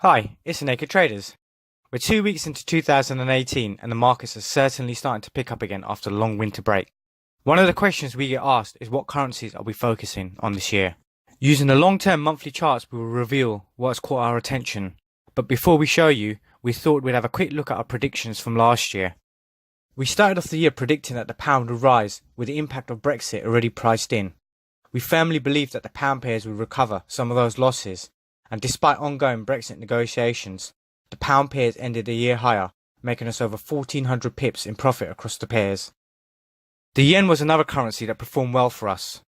Hi, it's the Naked Traders. We're 2 weeks into 2018 and the markets are certainly starting to pick up again after a long winter break. One of the questions we get asked is what currencies are we focusing on this year? Using the long-term monthly charts, we will reveal what has caught our attention. But before we show you, we thought we'd have a quick look at our predictions from last year. We started off the year predicting that the pound would rise with the impact of Brexit already priced in. We firmly believed that the pound pairs would recover some of those losses. And despite ongoing Brexit negotiations, the pound pairs ended the year higher, making us over 1,400 pips in profit across the pairs. The yen was another currency that performed well for us. In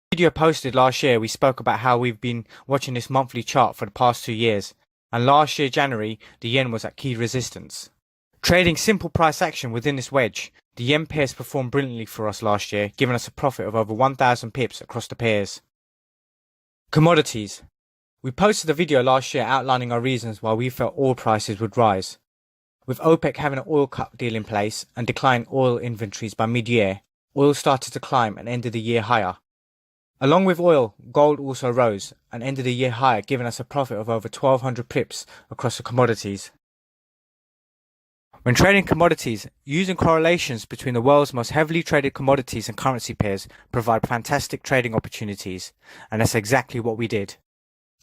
the video posted last year, we spoke about how we've been watching this monthly chart for the past 2 years, and last year January, the yen was at key resistance. Trading simple price action within this wedge, the yen pairs performed brilliantly for us last year, giving us a profit of over 1,000 pips across the pairs. Commodities. We posted a video last year outlining our reasons why we felt oil prices would rise. With OPEC having an oil cut deal in place and declining oil inventories by mid-year, oil started to climb and ended the year higher. Along with oil, gold also rose and ended the year higher, giving us a profit of over 1,200 pips across the commodities. When trading commodities, using correlations between the world's most heavily traded commodities and currency pairs provide fantastic trading opportunities, and that's exactly what we did.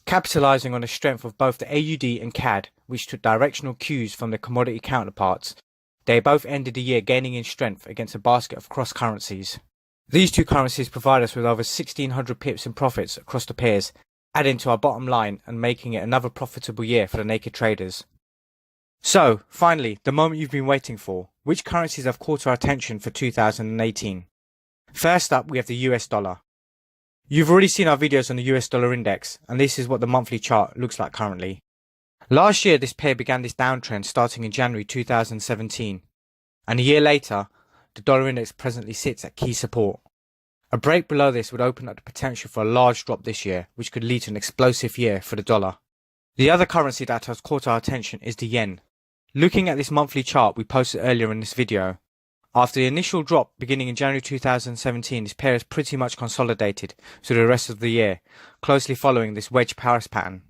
Capitalizing on the strength of both the AUD and CAD, which took directional cues from their commodity counterparts, they both ended the year gaining in strength against a basket of cross currencies. These two currencies provide us with over 1,600 pips in profits across the pairs, adding to our bottom line and making it another profitable year for the Naked Traders. So, finally, the moment you've been waiting for. Which currencies have caught our attention for 2018? First up, we have the US dollar. You've already seen our videos on the US dollar index, and this is what the monthly chart looks like currently. Last year, this pair began this downtrend starting in January 2017, and a year later, the dollar index presently sits at key support. A break below this would open up the potential for a large drop this year, which could lead to an explosive year for the dollar. The other currency that has caught our attention is the yen. Looking at this monthly chart we posted earlier in this video, after the initial drop beginning in January 2017, this pair is pretty much consolidated through the rest of the year, closely following this wedge Paris pattern.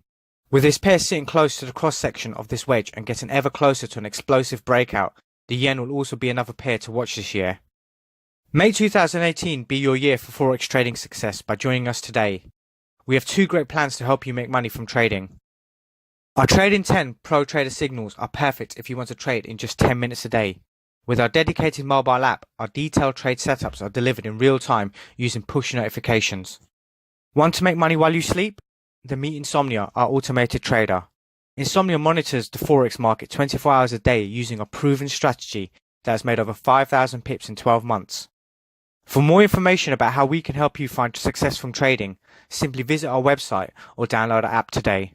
With this pair sitting close to the cross-section of this wedge and getting ever closer to an explosive breakout, the yen will also be another pair to watch this year. Make 2018 be your year for forex trading success by joining us today. We have 2 great plans to help you make money from trading. Our Trading 10 Pro Trader signals are perfect if you want to trade in just 10 minutes a day. With our dedicated mobile app, our detailed trade setups are delivered in real time using push notifications. Want to make money while you sleep? Then meet Insomnia, our automated trader. Insomnia monitors the forex market 24 hours a day using a proven strategy that has made over 5,000 pips in 12 months. For more information about how we can help you find success from trading, simply visit our website or download our app today.